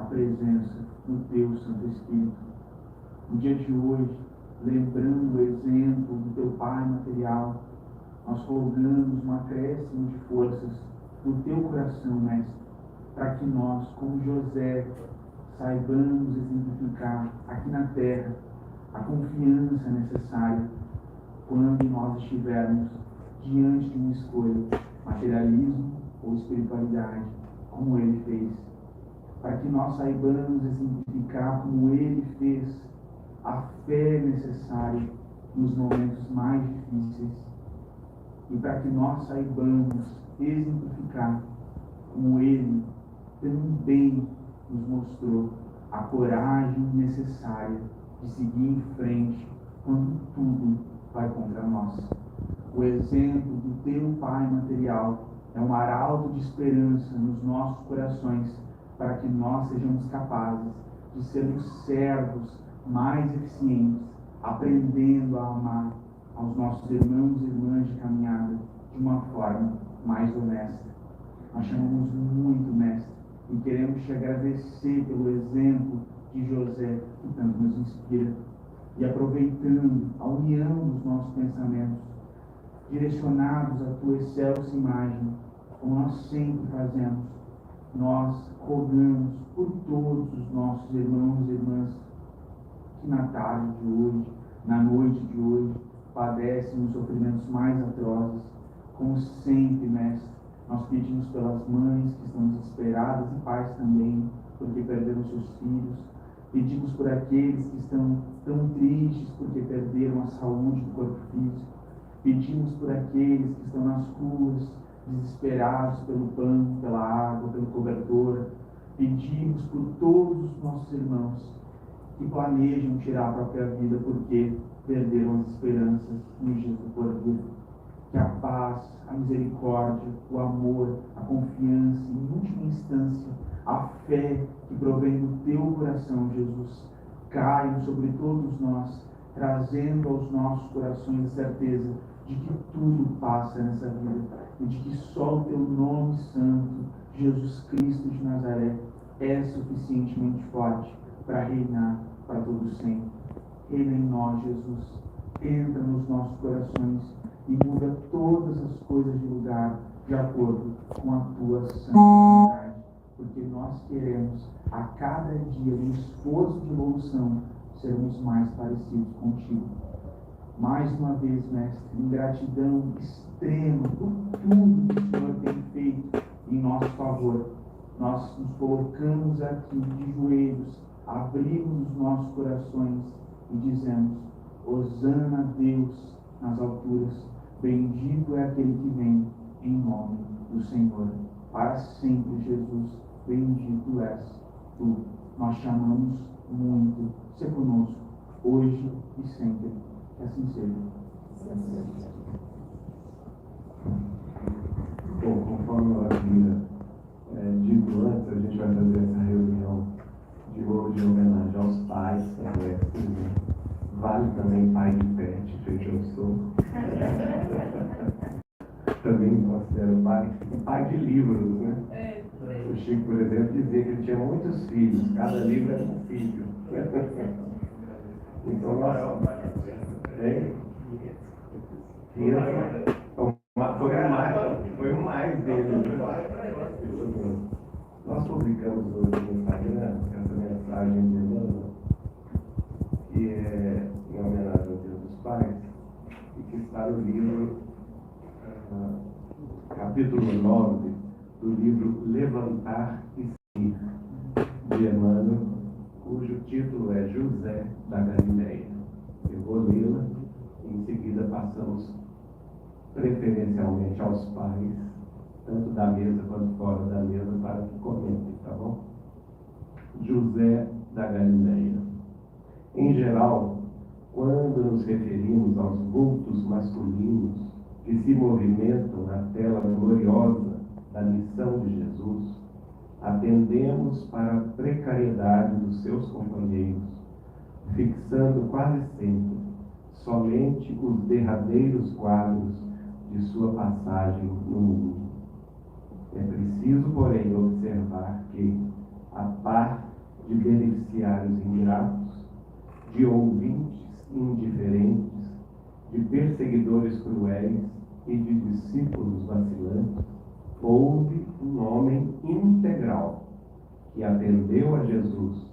a presença do Teu Santo Espírito. No dia de hoje, lembrando o exemplo do Teu Pai material, nós rogamos um acréscimo de forças do Teu coração, Mestre, para que nós, como José, saibamos exemplificar aqui na terra a confiança necessária quando nós estivermos diante de uma escolha, materialismo ou espiritualidade, como Ele fez. Para que nós saibamos exemplificar como Ele fez a fé necessária nos momentos mais difíceis. E para que nós saibamos exemplificar como Ele também nos mostrou a coragem necessária de seguir em frente quando tudo vai contra nós. O exemplo do Teu Pai material é um arauto de esperança nos nossos corações para que nós sejamos capazes de sermos servos mais eficientes, aprendendo a amar aos nossos irmãos e irmãs de caminhada de uma forma mais honesta. Nós chamamos muito, Mestre, e queremos te agradecer pelo exemplo de José, que tanto nos inspira. E aproveitando a união dos nossos pensamentos, direcionados à Tua excelsa imagem, como nós sempre fazemos, nós rogamos por todos os nossos irmãos e irmãs que na tarde de hoje, na noite de hoje, padecem os sofrimentos mais atrozes. Como sempre, Mestre, nós pedimos pelas mães que estão desesperadas e pais também, porque perderam seus filhos. Pedimos por aqueles que estão tão tristes porque perderam a saúde do corpo físico. Pedimos por aqueles que estão nas ruas, desesperados pelo pão, pela água, pelo cobertor. Pedimos por todos os nossos irmãos que planejam tirar a própria vida porque perderam as esperanças nos dias do porvir. Que a paz, a misericórdia, o amor, a confiança e, em última instância, a fé que provém do Teu coração, Jesus, caiam sobre todos nós, trazendo aos nossos corações a certeza de que tudo passa nessa vida e de que só o Teu nome santo, Jesus Cristo de Nazaré, é suficientemente forte para reinar para todo sempre. Reina em nós, Jesus. Entra nos nossos corações e muda todas as coisas de lugar de acordo com a Tua santa vontade, porque nós queremos a cada dia, no esforço de evolução, sermos mais parecidos contigo. Mais uma vez, Mestre, em gratidão extrema por tudo que o Senhor tem feito em nosso favor, nós nos colocamos aqui de joelhos, abrimos os nossos corações e dizemos: Hosana a Deus nas alturas, bendito é aquele que vem em nome do Senhor. Para sempre, Jesus, bendito és Tu. Nós chamamos muito, se conosco, hoje e sempre. Que assim seja. Bom, conforme eu havia dito antes, a gente vai fazer essa reunião de hoje em homenagem aos pais, vale também pai de pet, feito eu sou. Também me considero pai de livros, né? O Chico, por exemplo, dizia que ele tinha muitos filhos, cada livro era um filho. Então, nós... Foi o mais dele. Nós publicamos hoje no Instagram essa mensagem de Emmanuel, que é em homenagem ao Dia dos Pais, e que está no livro, capítulo 9, do livro Levantar e Seguir, de Emmanuel, cujo título é José da Galileia. Eu vou lê-la e em seguida passamos preferencialmente aos pais, tanto da mesa quanto fora da mesa, para que comentem, tá bom? José da Galileia. Em geral, quando nos referimos aos vultos masculinos que se movimentam na tela gloriosa da missão de Jesus, atendemos para a precariedade dos seus companheiros, fixando quase sempre somente os derradeiros quadros de sua passagem no mundo. É preciso, porém, observar que, a par beneficiários ingratos, de ouvintes indiferentes, de perseguidores cruéis e de discípulos vacilantes, houve um homem integral que atendeu a Jesus,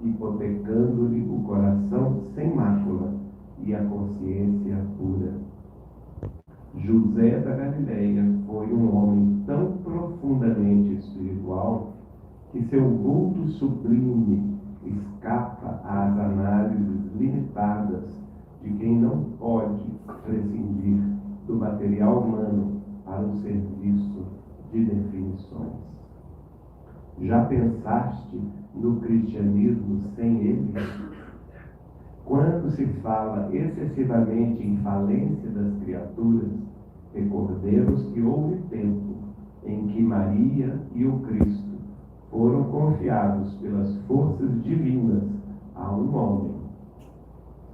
hipotecando-lhe o coração sem mácula e a consciência pura. José da Galileia foi um homem tão profundamente espiritual que seu vulto sublime escapa às análises limitadas de quem não pode prescindir do material humano para um serviço de definições. Já pensaste no cristianismo sem ele? Quando se fala excessivamente em falência das criaturas, recordemos que houve tempo em que Maria e o Cristo foram confiados pelas forças divinas a um homem.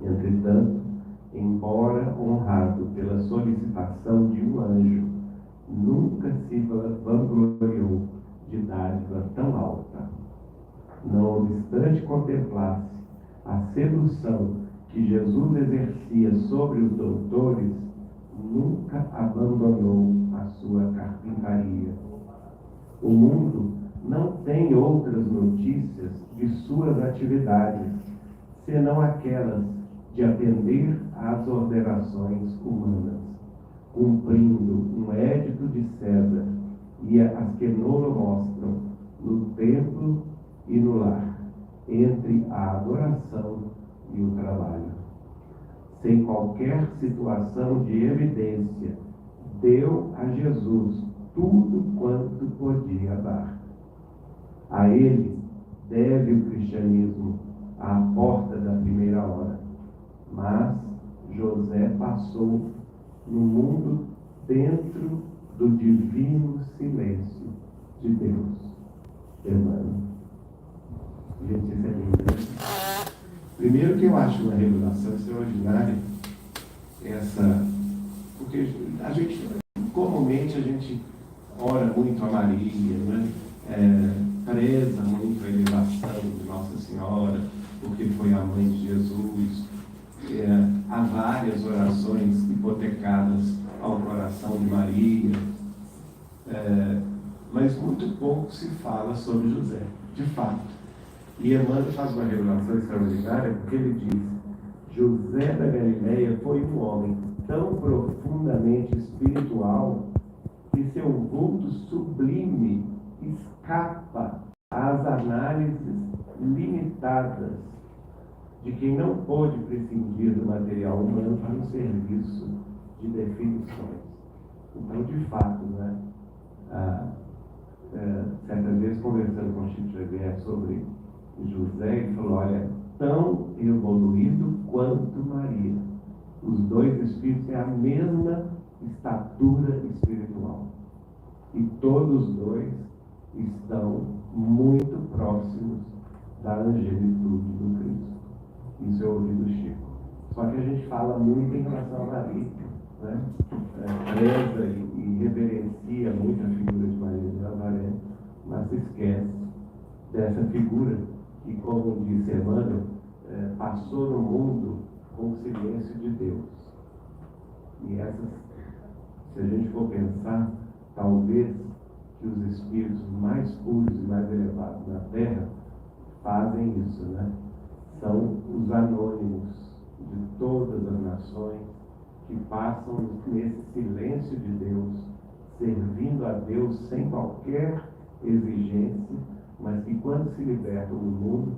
Entretanto, embora honrado pela solicitação de um anjo, nunca se vangloriou de dádiva tão alta. Não obstante contemplasse a sedução que Jesus exercia sobre os doutores, nunca abandonou a sua carpintaria. O mundo não tem outras notícias de suas atividades, senão aquelas de atender às ordenações humanas, cumprindo um édito de César e as que nolo mostram no templo e no lar, entre a adoração e o trabalho. Sem qualquer situação de evidência, deu a Jesus tudo quanto podia dar. A ele deve o cristianismo à porta da primeira hora, mas José passou no mundo dentro do divino silêncio de Deus. Emmanuel. Gente, isso é lindo. Primeiro que eu acho uma revelação extraordinária, porque comumente a gente ora muito a Maria, né? Preza muito a elevação de Nossa Senhora, porque foi a mãe de Jesus. Há várias orações hipotecadas ao coração de Maria, mas muito pouco se fala sobre José, de fato. E Emmanuel faz uma revelação extraordinária, porque ele diz: José da Galileia foi um homem tão profundamente espiritual que seu vulto sublime escapa às análises limitadas de quem não pôde prescindir do material humano para um serviço de definições. Então, de fato, né, certa vez conversando com Chico Xavier sobre José, ele falou: olha, tão evoluído quanto Maria. Os dois espíritos têm a mesma estatura espiritual. E todos os dois estão muito próximos da angelitude do Cristo. Isso eu ouvi do Chico. Só que a gente fala muito em relação a Maria, né? Preza e reverencia muito a figura de Maria de Nazaré, mas se esquece dessa figura que, como disse Emmanuel, passou no mundo com o silêncio de Deus. E se a gente for pensar, talvez que os espíritos mais puros e mais elevados na Terra fazem isso, né? São os anônimos de todas as nações que passam nesse silêncio de Deus, servindo a Deus sem qualquer exigência, mas que quando se libertam do mundo,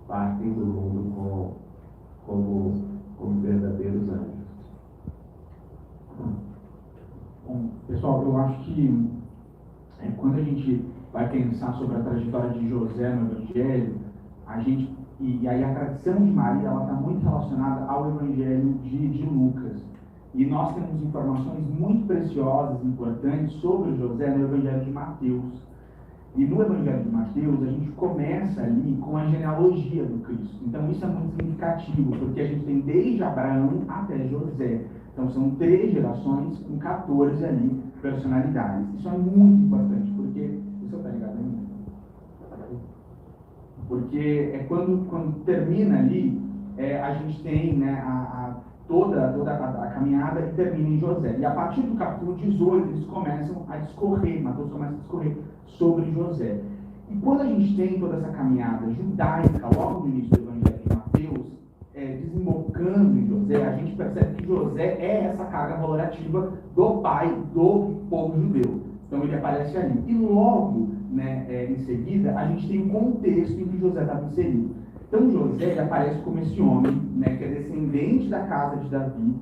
partem do mundo como verdadeiros anjos. Bom, pessoal, eu acho que quando a gente vai pensar sobre a trajetória de José no Evangelho, e aí a tradição de Maria, ela está muito relacionada ao Evangelho de Lucas. E nós temos informações muito preciosas, importantes sobre José no Evangelho de Mateus. E no Evangelho de Mateus, a gente começa ali com a genealogia do Cristo. Então isso é muito significativo, porque a gente tem desde Abraão até José. Então são 3 gerações com 14 ali personalidades. Isso é muito importante, porque... O senhor está ligado ainda? porque quando termina ali, a gente tem, né, toda a caminhada que termina em José. E a partir do capítulo 18, eles começam a discorrer, Mateus começa a discorrer sobre José. E quando a gente tem toda essa caminhada judaica, logo no início do Evangelho de Mateus, desembocando em José, a gente percebe que José é essa carga valorativa do pai do povo judeu. Então ele aparece ali. E logo, né, em seguida, a gente tem um contexto em que José estava inserido. Então José ele aparece como esse homem, né, que é descendente da casa de Davi.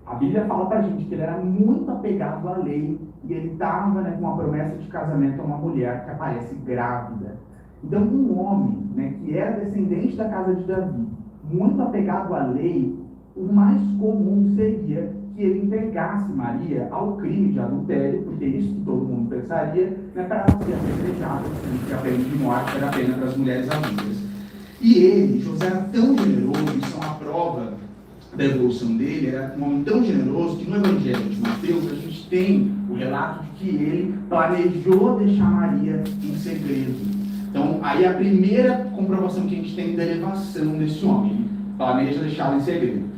A Bíblia fala pra gente que ele era muito apegado à lei e ele estava, né, com uma promessa de casamento a uma mulher que aparece grávida. Então um homem, né, que era descendente da casa de Davi, muito apegado à lei, o mais comum seria que ele entregasse Maria ao crime de adultério, porque é isso que todo mundo pensaria, né, para ela ser apedrejada, que a pena de morte era a pena para as mulheres adultas. E ele, José, era tão generoso, isso é uma prova da evolução dele, era um homem tão generoso que no Evangelho de Mateus a gente tem o relato de que ele planejou deixar Maria em segredo. Então, aí a primeira comprovação que a gente tem da elevação desse homem, ele planeja deixá-la em segredo.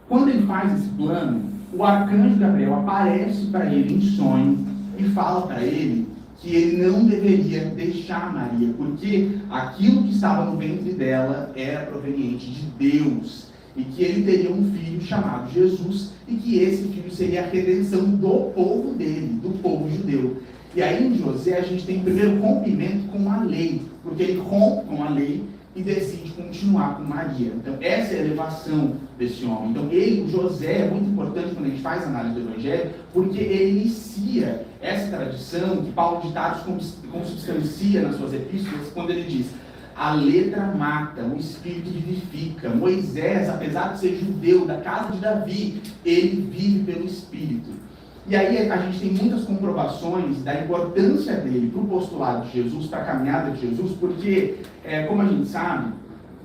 Quando ele faz esse plano, o arcanjo Gabriel aparece para ele em sonho e fala para ele que ele não deveria deixar Maria, porque aquilo que estava no ventre dela era proveniente de Deus, e que ele teria um filho chamado Jesus, e que esse filho seria a redenção do povo dele, do povo judeu. E aí em José a gente tem o primeiro rompimento com a lei, porque ele rompe com a lei e decide continuar com Maria. Então essa é a elevação desse homem. Então o José é muito importante quando a gente faz a análise do Evangelho, porque ele inicia essa tradição que Paulo de Tarso consubstancia nas suas epístolas, quando ele diz: a letra mata, o espírito vivifica. Moisés, apesar de ser judeu, da casa de Davi, ele vive pelo espírito. E aí a gente tem muitas comprovações da importância dele para o postulado de Jesus, para a caminhada de Jesus, porque, como a gente sabe,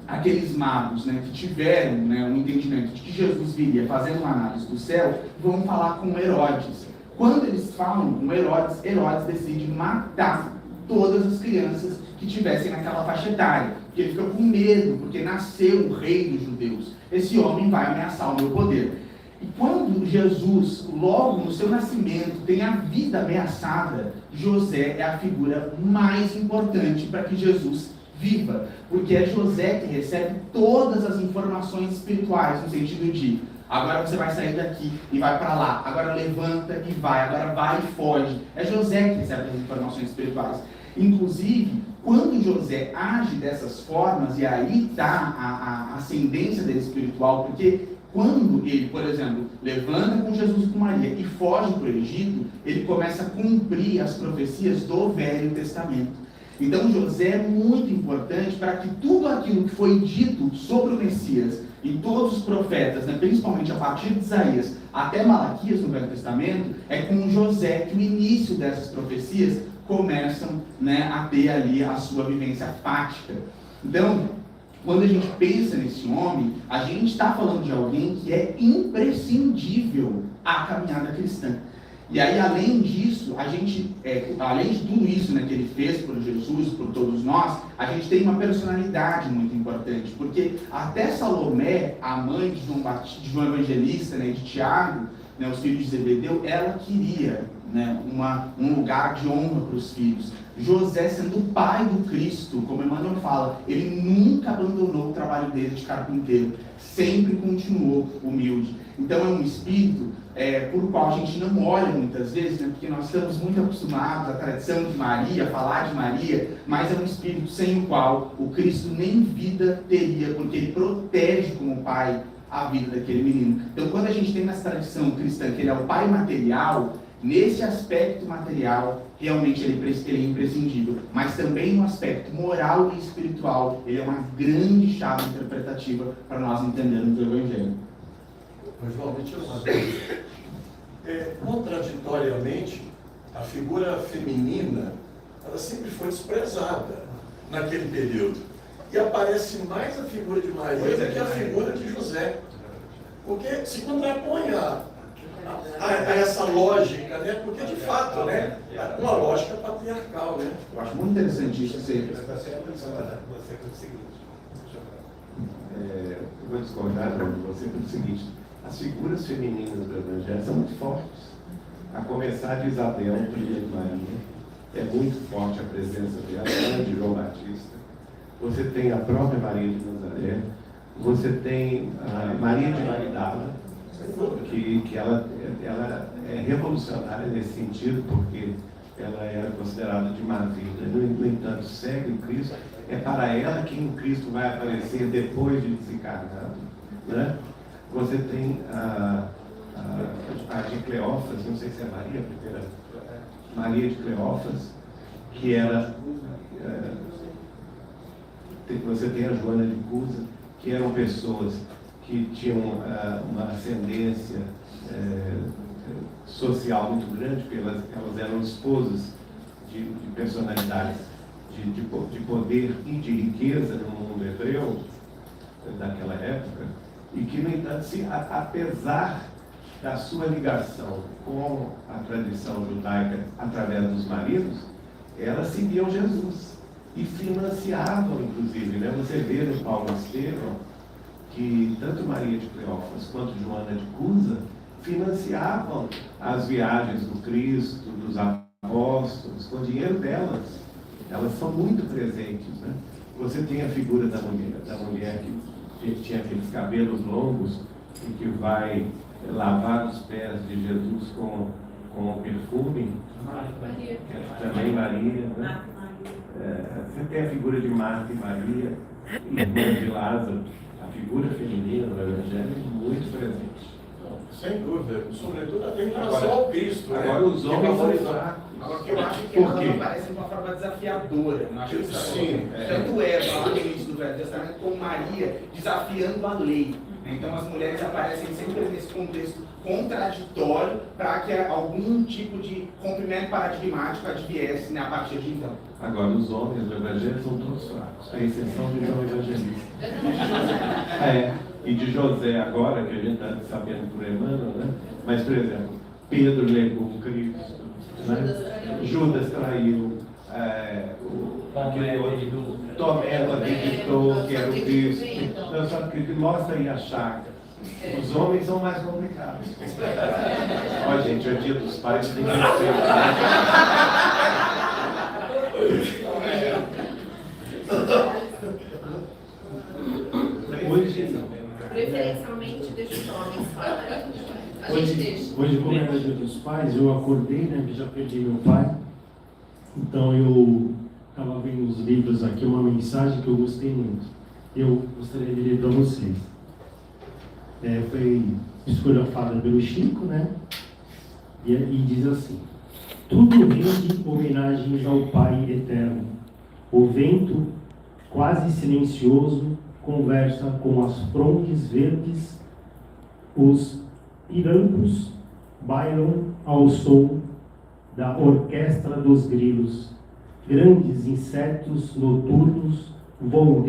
aqueles magos, né, que tiveram, né, um entendimento de que Jesus viria fazendo uma análise do céu, vão falar com Herodes. Quando eles falam com Herodes, Herodes decide matar todas as crianças que tivessem naquela faixa etária, porque ele fica com medo, porque nasceu o rei dos judeus. Esse homem vai ameaçar o meu poder. E quando Jesus, logo no seu nascimento, tem a vida ameaçada, José é a figura mais importante para que Jesus viva, porque é José que recebe todas as informações espirituais, no sentido de: agora você vai sair daqui e vai para lá, agora levanta e vai, agora vai e foge. É José que recebe as informações espirituais. Inclusive, quando José age dessas formas, e aí está a ascendência dele espiritual, porque quando ele, por exemplo, levanta com Jesus e com Maria e foge para o Egito, ele começa a cumprir as profecias do Velho Testamento. Então José é muito importante para que tudo aquilo que foi dito sobre o Messias em todos os profetas, né, principalmente a partir de Isaías até Malaquias no Velho Testamento, é com José que o início dessas profecias começam, né, a ter ali a sua vivência fática. Então, quando a gente pensa nesse homem, a gente está falando de alguém que é imprescindível à caminhada cristã. E aí, além disso, a gente, além de tudo isso, né, que ele fez por Jesus, por todos nós, a gente tem uma personalidade muito importante, porque até Salomé, a mãe de João Evangelista, né, de Tiago, né, os filhos de Zebedeu, ela queria, né, um lugar de honra para os filhos. José, sendo o pai do Cristo, como Emmanuel fala, ele nunca abandonou o trabalho dele de carpinteiro, sempre continuou humilde. Então é um espírito por o qual a gente não olha muitas vezes, né, porque nós estamos muito acostumados à tradição de Maria, a falar de Maria, mas é um espírito sem o qual o Cristo nem vida teria, porque ele protege como pai a vida daquele menino. Então quando a gente tem nessa tradição cristã que ele é o pai material, nesse aspecto material, realmente ele é imprescindível, mas também no aspecto moral e espiritual, ele é uma grande chave interpretativa para nós entendermos o Evangelho. Mas, João, deixa eu saber. Contraditoriamente, a figura feminina, ela sempre foi desprezada naquele período. E aparece mais a figura de Maria do que a figura de José. Porque se contrapõe a essa lógica, né? Porque de fato, né? Uma lógica patriarcal, né? Eu acho muito interessante isso. Eu vou discordar de você pelo seguinte: as figuras femininas do Evangelho são muito fortes. A começar de Isabel, filha de Maria, é muito forte a presença dela, de João Batista. Você tem a própria Maria de Nazaré, você tem a Maria de Magdala, que ela é revolucionária nesse sentido, porque ela era considerada de má vida, no entanto, segue o Cristo. É para ela que o Cristo vai aparecer depois de desencarnado, né? Você tem a de Cleófas, não sei se é Maria, a primeira, Maria de Cleófas, que era... você tem a Joana de Cusa, que eram pessoas que tinham uma ascendência social muito grande, porque elas eram esposas de personalidades de poder e de riqueza no mundo hebreu daquela época, e que, no entanto, apesar da sua ligação com a tradição judaica através dos maridos, elas seguiam Jesus e financiavam, inclusive, né? Você vê no Paulo Estevão que tanto Maria de Cleófas quanto Joana de Cusa financiavam as viagens do Cristo, dos apóstolos, com o dinheiro delas. Elas são muito presentes, né? Você tem a figura da mulher que tinha aqueles cabelos longos e que vai lavar os pés de Jesus com perfume. Maria. Também Maria, né? Você tem a figura de Marta e Maria, irmã de Lázaro. A figura feminina no Evangelho é muito presente. Sem dúvida, sobretudo até em relação ao Cristo. Agora os homens são fracos. Agora, que eu acho que ela não aparece de uma forma desafiadora. Não acho que Sim. tanto Eva, lá no início do Velho Testamento, como Maria, desafiando a lei. Então, as mulheres aparecem sempre nesse contexto contraditório para que algum tipo de rompimento paradigmático adviesse, né, a partir de então. Agora, os homens do Evangelho são todos fracos, à exceção de João Evangelista. E de José agora, que a gente está sabendo por Emmanuel, né? Mas, por exemplo, Pedro negou Cristo, né? Judas traiu, Tomé não acreditou que era o Cristo. Então, só que mostra aí a chaga. Os homens são mais complicados. Ó, gente, é o dia dos pais, tem que ser. Hoje, Preferencialmente deixa os homens falarem. A gente deixa. Hoje, como era o Dia dos Pais, eu acordei, né? Que já perdi meu pai. Então eu estava vendo os livros aqui, uma mensagem que eu gostei muito. Eu gostaria de ler para vocês. Foi escolhafada pelo Chico, né? E diz assim: tudo rende homenagens ao Pai eterno. O vento, quase silencioso, conversa com as frondes verdes. Os pirancos bailam ao som da orquestra dos grilos. Grandes insetos noturnos voam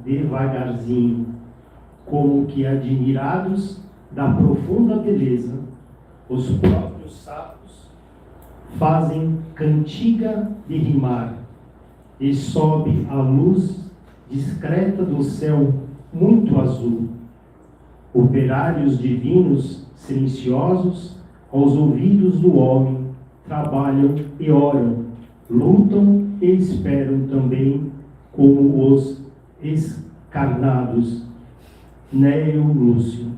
devagarzinho, como que admirados da profunda beleza. Os próprios sapos fazem cantiga de rimar, e sobe a luz discreta do céu muito azul. Operários divinos, silenciosos, aos ouvidos do homem, trabalham e oram, lutam e esperam também, como os escarnados. Nélio Lúcio.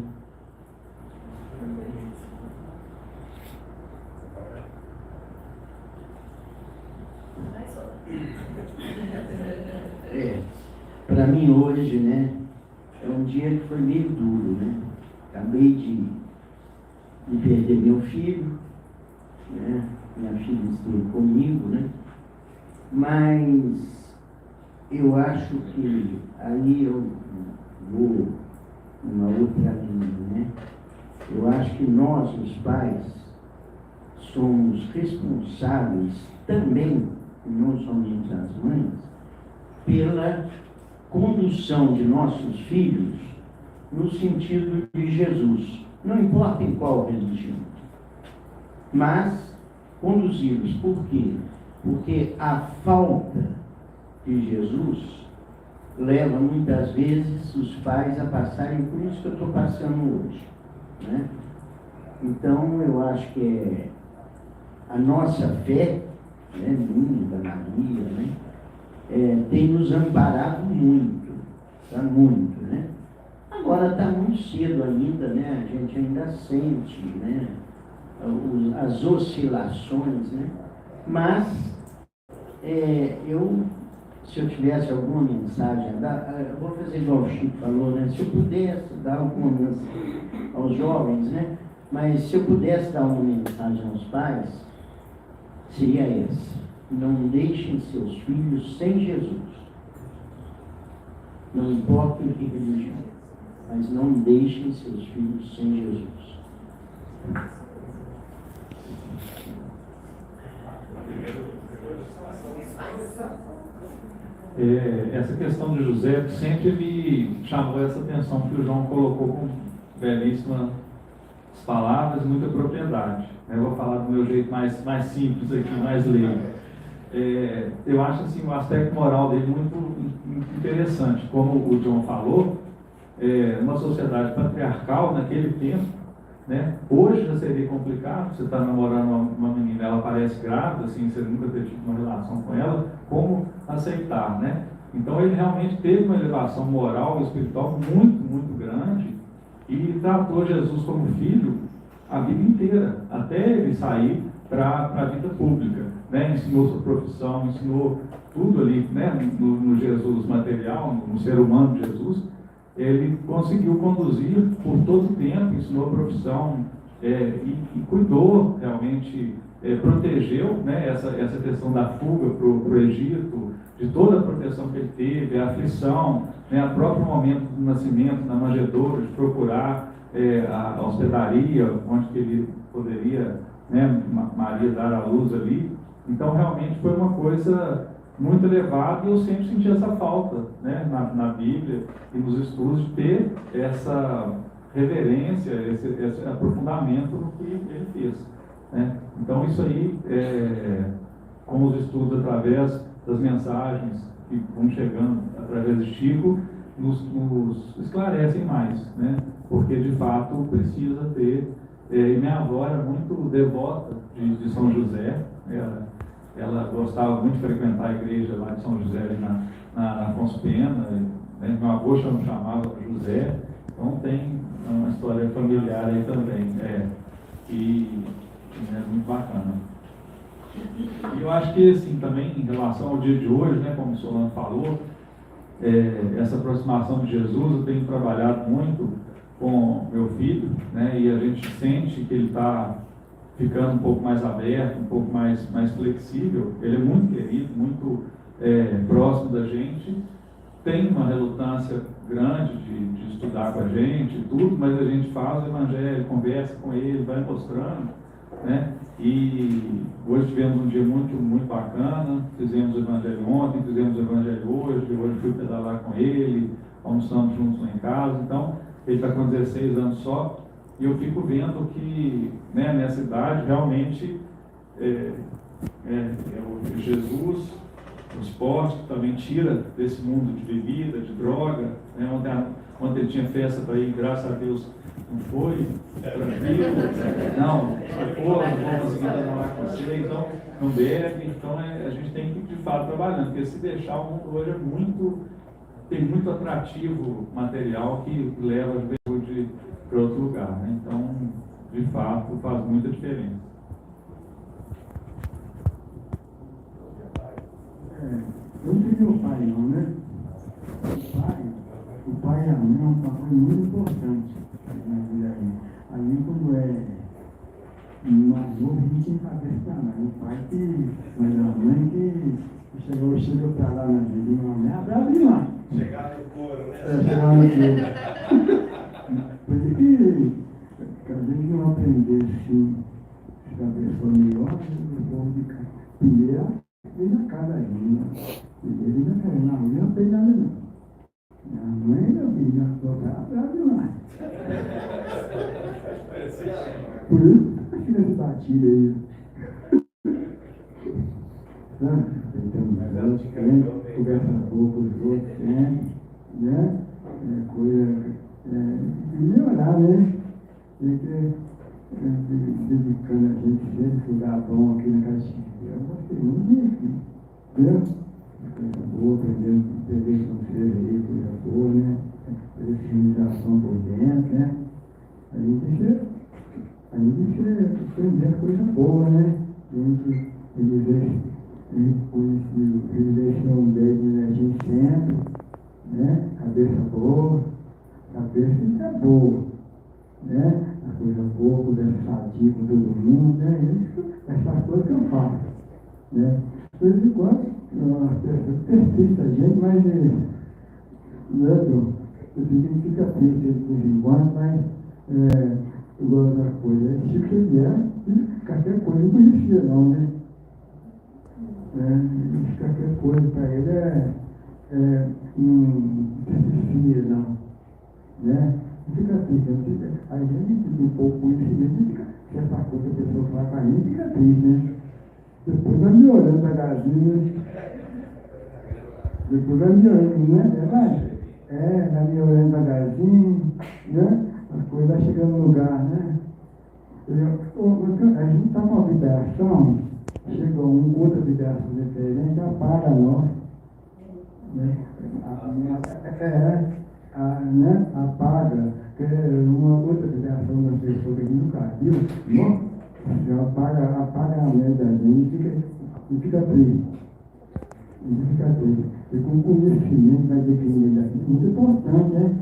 Para mim hoje, né, é um dia que foi meio duro, né? Acabei de perder meu filho, né? Minha filha esteve comigo, né? Mas eu acho que aí eu vou numa outra linha, né? Eu acho que nós, os pais, somos responsáveis também, não somente as mães, pela condução de nossos filhos no sentido de Jesus, não importa em qual religião, mas conduzi-los. Por quê? Porque a falta de Jesus leva muitas vezes os pais a passarem por isso que eu estou passando hoje, né? Então eu acho que a nossa fé, né, minha, da Maria, né, tem nos amparado muito, tá muito, né? Agora está muito cedo ainda, né? A gente ainda sente, né, as oscilações, né? Mas se eu tivesse alguma mensagem a dar, eu vou fazer igual o Chico falou, né? Se eu pudesse dar alguma mensagem aos jovens, né? Mas se eu pudesse dar uma mensagem aos pais, seria essa: não deixem seus filhos sem Jesus. Não importa em que religião, mas não deixem seus filhos sem Jesus. Essa questão de José sempre me chamou essa atenção que o João colocou com belíssimas palavras e muita propriedade. Eu vou falar do meu jeito mais simples aqui, mais leigo. Eu acho assim, o aspecto moral dele muito interessante. Como o João falou, uma sociedade patriarcal naquele tempo, né? Hoje já seria complicado, você está namorando uma menina, ela parece grávida, assim, você nunca ter tido uma relação com ela, como aceitar, né? Então ele realmente teve uma elevação moral e espiritual muito grande e tratou Jesus como filho a vida inteira, até ele sair para a vida pública, né? Ensinou sua profissão, ensinou tudo ali, né? No Jesus material, no ser humano de Jesus. Ele conseguiu conduzir por todo o tempo, ensinou a profissão e cuidou realmente, protegeu, né, essa questão da fuga para o Egito, de toda a proteção que ele teve, a aflição, né, o próprio momento do nascimento na manjedoura, de procurar a hospedaria, onde que ele poderia, né, Maria dar a luz ali. Então realmente foi uma coisa muito elevado, e eu sempre senti essa falta, né, na Bíblia e nos estudos, de ter essa reverência, esse aprofundamento no que ele fez, né? Então isso aí, com os estudos através das mensagens que vão chegando através de Chico, nos esclarecem mais, né? Porque de fato precisa ter, e minha avó era muito devota de São José, ela gostava muito de frequentar a igreja lá de São José, ali na Afonso Pena, né? Meu avô chamava José, então tem uma história familiar aí também, e é muito bacana. E eu acho que, assim, também em relação ao dia de hoje, né, como o Solano falou, essa aproximação de Jesus, eu tenho trabalhado muito com meu filho, né, e a gente sente que ele está ficando um pouco mais aberto, um pouco mais flexível. Ele é muito querido, muito próximo da gente, tem uma relutância grande de estudar com a gente e tudo, mas a gente faz o evangelho, conversa com ele, vai mostrando, né? E hoje tivemos um dia muito bacana, fizemos o evangelho ontem, fizemos o evangelho hoje fui pedalar com ele, almoçamos juntos lá em casa. Então ele está com 16 anos só, e eu fico vendo que, né, nessa idade realmente o Jesus, o esporte, que também tira desse mundo de bebida, de droga, né? Ontem ele tinha festa para ir, graças a Deus não foi, tranquilo, não vou conseguir namorar com você, então não bebe. Então a gente tem que de fato trabalhando, porque se deixar, o mundo hoje tem muito atrativo material que leva a juventude para outro lugar, né? Então, de fato, faz muita diferença. Eu não tenho meu pai não, né? O pai e a mãe é um papel muito importante na vida aí. Aí quando mais novo, a gente não sabe explicar. O pai mas a mãe que chegou para lá na vida, uma merda, abre lá. Chegar no couro, né? Chegar no couro. Por isso que a gente não aprendesse a cabeça melhor, o povo fica primeiro e na casa ainda. Ele não fez nada não. A mãe, eu vi na sua casa, abre lá. Por isso, aqui nesse batido aí. Conversa boa com os outros, né? Coisa de melhorar, né? Tem que dedicando a gente sempre lugar bom aqui na Caxias. Eu gostei muito disso, né? Coisa boa, aprender com vocês aí, coisa boa, né? Civilização por dentro, né? A gente aprender coisa boa, né? A gente o privilégio um beijo a gente sempre, né? Cabeça boa, cabeça é boa, né? A coisa boa, poder sadir com todo mundo, né? Isso, essas coisas que eu faço, né? De vez em quando, as pessoas persistem a gente, mas eu fica triste de vez em quando, mas eu gosto das coisas. Tipo que vier, qualquer coisa não conhecia não, né? Qualquer coisa para ele não persistia não, né? Não fica triste, a gente fica um pouco conhecimento, se essa coisa que a pessoa fala para a gente, fica triste, né? Depois vai melhorando devagarzinho, depois vai melhorando, não é verdade? Vai melhorando devagarzinho, né? As coisas vão chegando no lugar, né? A gente está com uma vibração, chega outra vibração diferente, apaga nós, né? Apaga, uma outra vibração da pessoa que nunca viu, apaga a mente da gente e fica triste. E com conhecimento vai definir daqui, muito importante, né?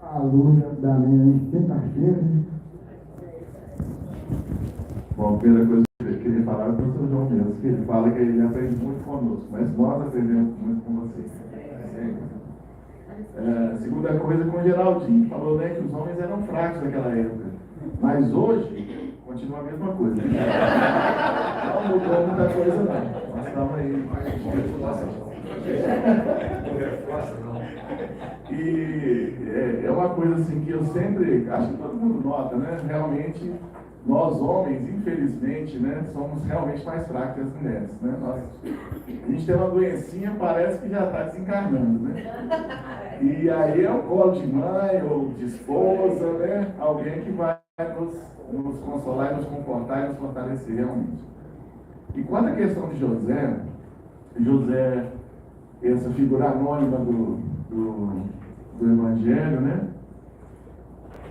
A luz da mente sempre acesa. Bom, a primeira coisa que eu queria falar é o professor João mesmo, que ele fala que ele aprende muito conosco, mas nós aprendemos muito com vocês. Segunda coisa, com o Geraldinho, falou, né, que os homens eram fracos naquela época, mas hoje continua a mesma coisa. Não mudou muita coisa não. Nós estamos aí. E é uma coisa assim que eu sempre, acho que todo mundo nota, né? Realmente, nós homens, infelizmente, né, somos realmente mais fracos que as mulheres, né? A gente tem uma doencinha, parece que já está desencarnando, né? E aí é o colo de mãe ou de esposa, né? Alguém que vai nos consolar e nos confortar e nos fortalecer realmente. E quanto à questão de José, essa figura anônima do Evangelho, né?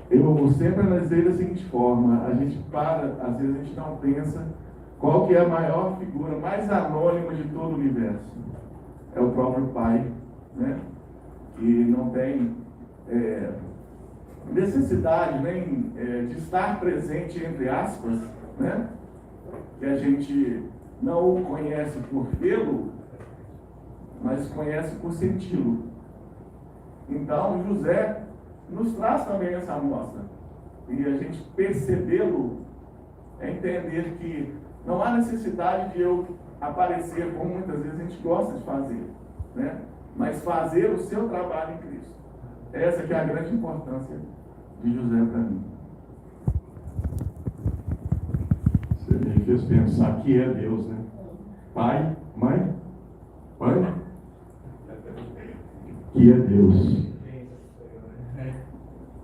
Eu sempre analisei da seguinte forma, a gente às vezes a gente não pensa qual que é a maior figura mais anônima de todo o universo. É o próprio Pai, né? Que não tem necessidade nem de estar presente, entre aspas, né? Que a gente não o conhece por vê-lo, mas conhece por senti-lo. Então, José nos traz também essa amostra. E a gente percebê-lo é entender que não há necessidade de eu aparecer, como muitas vezes a gente gosta de fazer, né? Mas fazer o seu trabalho em Cristo. Essa que é a grande importância de José para mim. Você me fez pensar que é Deus, né? Pai, mãe, que é Deus.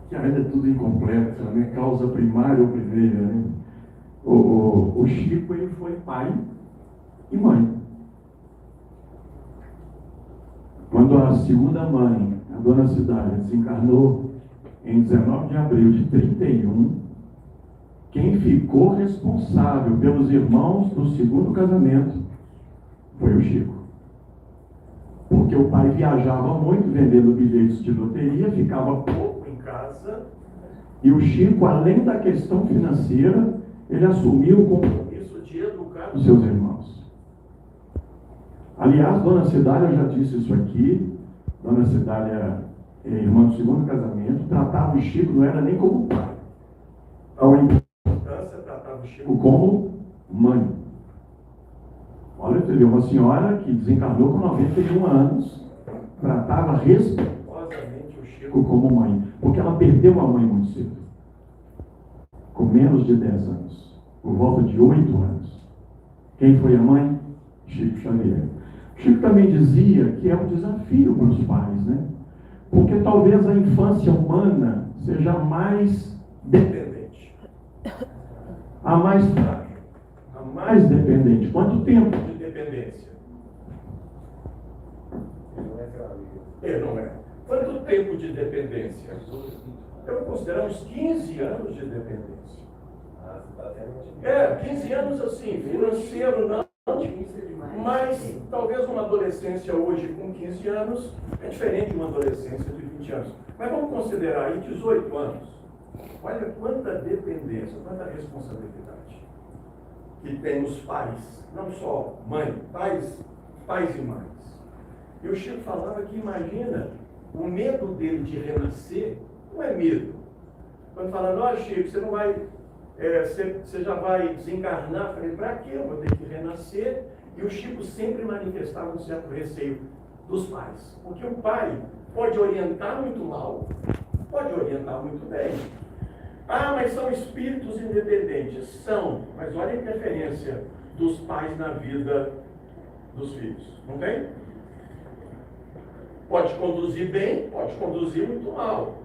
Que ainda é tudo incompleto, né? Causa primária ou primeira, né? O Chico, ele foi pai e mãe. Quando a segunda mãe, a dona Cidália, desencarnou em 19 de abril de 31, quem ficou responsável pelos irmãos do segundo casamento foi o Chico. Porque o pai viajava muito vendendo bilhetes de loteria, ficava pouco em casa, e o Chico, além da questão financeira, ele assumiu o compromisso de educar os seus irmãos. Aliás, dona Cidália, eu já disse isso aqui, dona Cidália, irmã do segundo casamento, tratava o Chico, não era nem como pai. A importância, tratava o Chico como mãe. Olha, teve uma senhora que desencarnou com 91 anos, tratava respeitosamente o Chico como mãe, porque ela perdeu a mãe muito cedo. com menos de 10 anos, por volta de 8 anos. Quem foi a mãe? Chico Xavier. Chico também dizia que é um desafio para os pais, né? Porque talvez a infância humana seja a mais dependente, a mais frágil, a mais dependente. Quanto tempo de dependência? Não é. Quanto tempo de dependência? Eu considero uns 15 anos de dependência. 15 anos assim, financeiro não, mas talvez uma adolescência hoje com 15 anos é diferente de uma adolescência de 20 anos. Mas vamos considerar aí 18 anos. Olha quanta dependência, quanta responsabilidade que tem os pais, não só mãe, pais e mães. E o Chico falava que, imagina, o medo dele de renascer não é medo. Quando falando, ó Chico, você não vai, você já vai desencarnar, eu falei, para quê? Eu vou ter que renascer. E o Chico sempre manifestava um certo receio dos pais. Porque o pai pode orientar muito mal, pode orientar muito bem. Ah, mas são espíritos independentes. São, mas olha a interferência dos pais na vida dos filhos. Não tem? Pode conduzir bem, pode conduzir muito mal.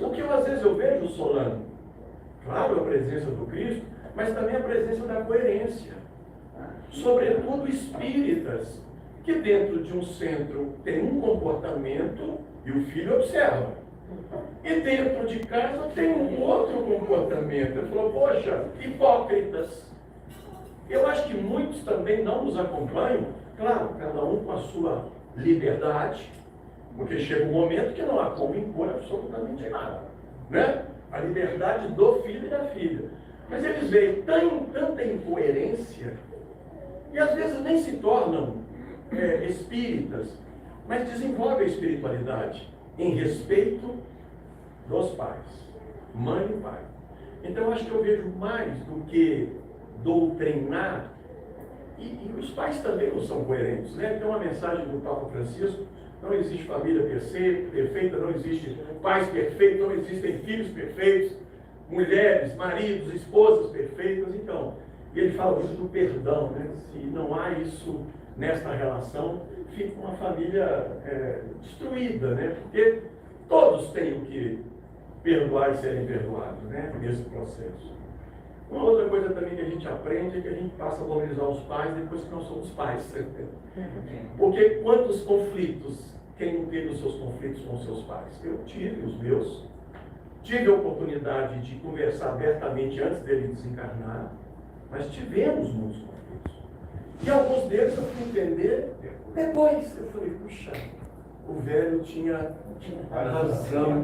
O que às vezes eu vejo, Solano, claro, a presença do Cristo, mas também a presença da coerência. Sobretudo espíritas, que dentro de um centro tem um comportamento e o filho observa. E dentro de casa tem um outro comportamento. Ele falou, poxa, hipócritas. Eu acho que muitos também não nos acompanham, claro, cada um com a sua liberdade, porque chega um momento que não há como impor absolutamente nada, né? A liberdade do filho e da filha. Mas eles veem tanta incoerência, e às vezes nem se tornam espíritas, mas desenvolvem a espiritualidade em respeito dos pais, mãe e pai. Então, acho que eu vejo mais do que doutrinar, e os pais também não são coerentes, né? Tem uma mensagem do Papa Francisco: não existe família perfeita, não existe pais perfeitos, não existem filhos perfeitos, mulheres, maridos, esposas perfeitas. Então, ele fala muito do perdão, né? Se não há isso nesta relação, fica uma família destruída, né? Porque todos têm que perdoar e serem perdoados, né? Nesse processo. Uma outra coisa também que a gente aprende é que a gente passa a valorizar os pais depois que nós somos pais. Porque quantos conflitos, quem não teve os seus conflitos com os seus pais? Eu tive os meus. Tive a oportunidade de conversar abertamente antes dele desencarnar, mas tivemos muitos conflitos. E alguns deles eu fui entender depois. Eu falei, puxa, o velho tinha razão.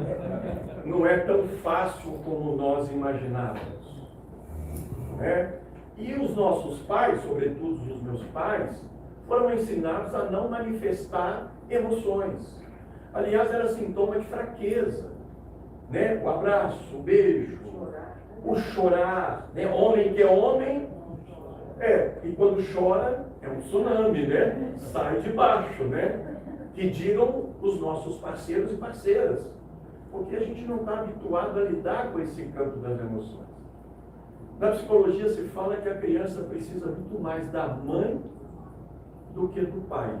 Não é tão fácil como nós imaginávamos. Né? E os nossos pais, sobretudo os meus pais, foram ensinados a não manifestar emoções. Aliás, era sintoma de fraqueza. Né? O abraço, o beijo, o chorar. Né? Homem que é homem, e quando chora, é um tsunami, né? Sai de baixo, né? Que digam os nossos parceiros e parceiras. Porque a gente não está habituado a lidar com esse campo das emoções. Na psicologia se fala que a criança precisa muito mais da mãe do que do pai.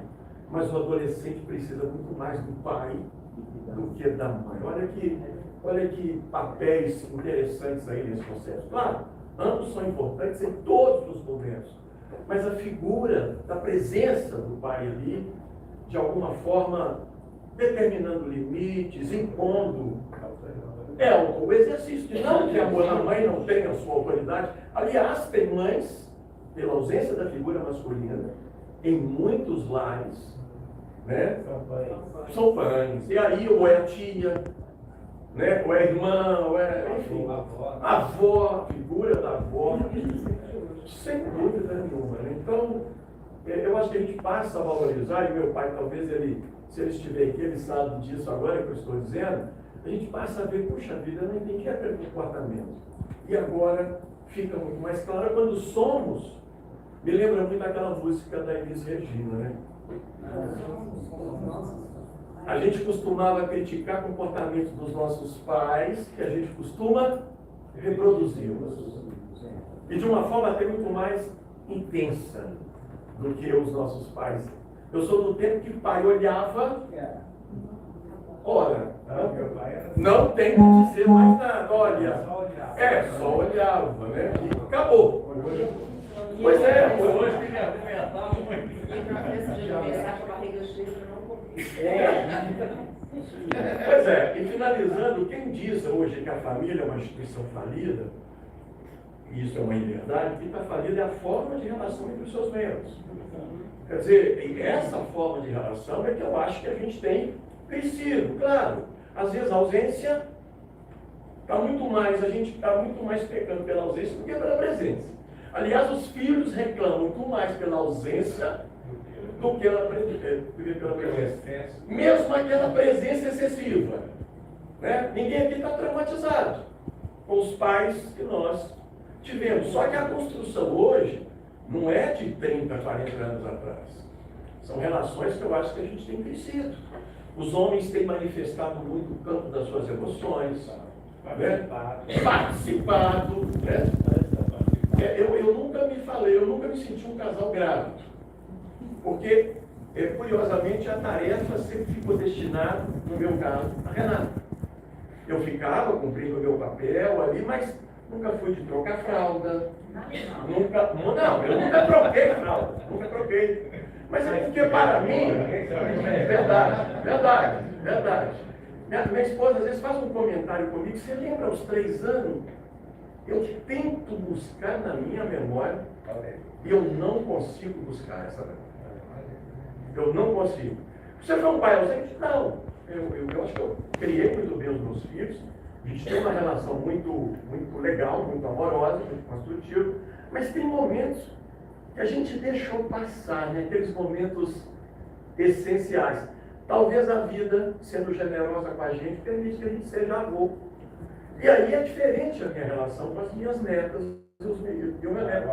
Mas o adolescente precisa muito mais do pai do que da mãe. Olha que papéis interessantes aí nesse processo. Claro, ambos são importantes em todos os momentos. Mas a figura da presença do pai ali, de alguma forma, determinando limites, impondo o exercício. Não que a mãe não tenha a sua autoridade. Aliás, tem mães, pela ausência da figura masculina, em muitos lares, né? São pães. E aí, ou é a tia, né? Ou é a irmã, ou é, enfim, a avó, a figura da avó, sem dúvida nenhuma. Né? Então, eu acho que a gente passa a valorizar, e meu pai, talvez ele, se ele estiver aqui, ele sabe disso agora que eu estou dizendo, a gente passa a ver, puxa vida, eu não entendi aquele comportamento. E agora fica muito mais claro quando somos. Me lembra muito aquela música da Elis Regina, né? A gente costumava criticar comportamentos dos nossos pais, que a gente costuma reproduzimos. E de uma forma até muito mais intensa do que os nossos pais. Eu sou do tempo que o pai olhava, ora, não tem que dizer mais nada, olha, só olhava, né? E acabou. Pois é, hoje Pois é, e finalizando, quem diz hoje que a família é uma instituição falida, e isso é uma inverdade, quem está falida é a forma de relação entre os seus membros. Quer dizer, essa forma de relação é que eu acho que a gente tem crescido. Claro, às vezes a ausência a gente está muito mais pecando pela ausência do que pela presença. Aliás, os filhos reclamam muito mais pela ausência do que pela presença. Mesmo aquela presença excessiva. Né? Ninguém aqui está traumatizado com os pais que nós tivemos. Só que a construção hoje não é de 30, 40 anos atrás. São relações que eu acho que a gente tem crescido. Os homens têm manifestado muito o campo das suas emoções, participado. Né? Eu nunca me senti um casal grávido. Porque, curiosamente, a tarefa sempre ficou destinada, no meu caso, a Renata. Eu ficava cumprindo o meu papel ali, mas nunca fui de trocar fralda. Eu nunca troquei fralda, nunca troquei. Mas é porque para mim, verdade. Minha esposa às vezes faz um comentário comigo, você lembra aos 3 anos? Eu tento buscar na minha memória e eu não consigo buscar essa memória. Eu não consigo. Você foi um pai ausente? Não. Eu acho que eu criei muito bem os meus filhos. A gente tem uma relação muito legal, muito amorosa, muito construtiva. Mas tem momentos que a gente deixou passar, né? Aqueles momentos essenciais. Talvez a vida, sendo generosa com a gente, permite que a gente seja avô. E aí é diferente a minha relação com as minhas netas e o meu neto.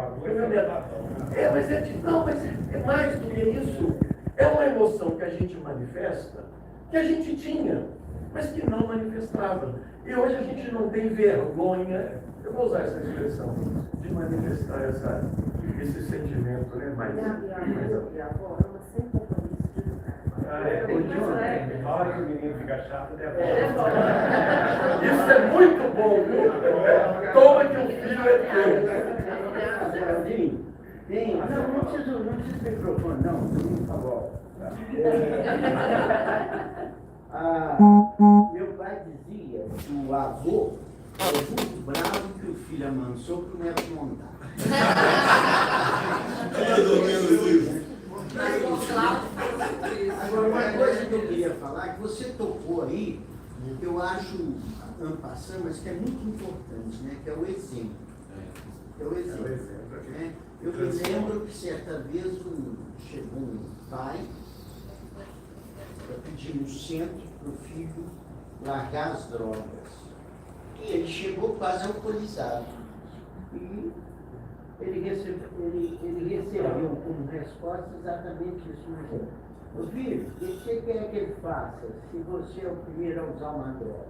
Mas é mais do que isso. É uma emoção que a gente manifesta, que a gente tinha, mas que não manifestava. E hoje a gente não tem vergonha, eu vou usar essa expressão, de manifestar esse sentimento, né? Olha que o menino fica chato, Isso é muito bom, viu? Toma que o filho é teu. Não precisa microfone, não, por favor. Meu pai dizia que o avô é muito bravo que o filho amansou para o neto montar. Agora, uma coisa que eu queria falar, que você tocou aí, que eu acho ampassando, mas que é muito importante, né? Que é o exemplo. Né? Eu me lembro que certa vez chegou um pai para pedir um centro para o filho largar as drogas. E ele chegou quase alcoolizado. E ele recebeu como resposta exatamente isso mesmo. Meu filho, o que você quer que ele faça se você é o primeiro a usar uma droga?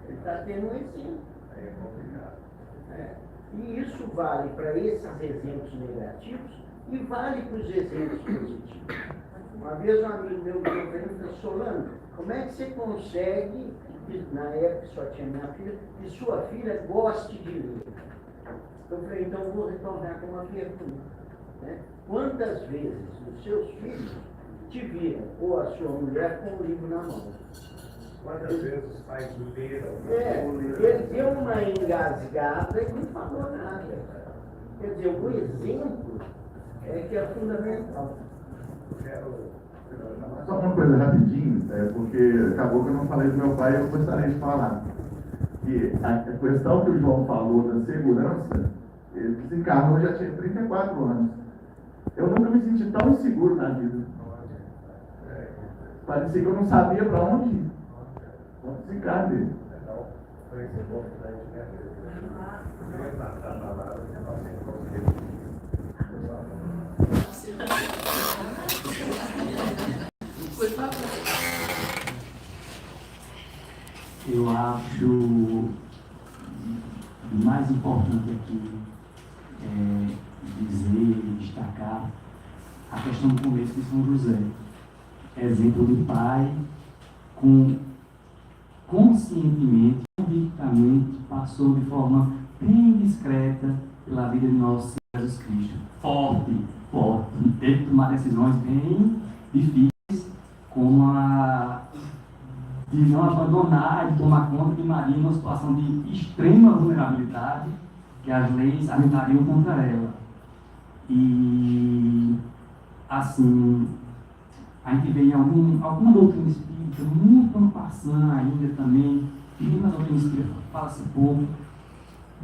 Ele está tendo um exemplo. É complicado. E isso vale para esses exemplos negativos e vale para os exemplos positivos. Uma vez um amigo meu perguntou, Solano, como é que você consegue, na época só tinha minha filha, que sua filha goste de ler? Eu falei, então vou retornar com uma pergunta. Né? Quantas vezes os seus filhos te viram, ou a sua mulher, com o livro na mão? Quantas vezes os pais leram? Ele deu uma engasgada e não falou nada. Quer dizer, o exemplo é que é fundamental. Só uma coisa rapidinho, porque acabou que eu não falei do meu pai e eu gostaria de falar. Que a questão que o João falou da segurança, ele desencarnou, já tinha 34 anos. Eu nunca me senti tão inseguro na vida. Parecia que eu não sabia para onde ir. Vamos desencarnar dele. Eu acho o mais importante aqui é dizer e destacar a questão do começo de São José. Exemplo de pai com conscientemente, convictamente, passou de forma bem discreta pela vida de nosso Senhor Jesus Cristo. Forte, teve que tomar decisões bem difíceis, como a de não abandonar e tomar conta de Maria numa situação de extrema vulnerabilidade, que as leis atentariam contra ela. E, assim, a gente vê em alguma doutrina espírita, muito ano passando ainda também, e na doutrina espírita fala-se pouco,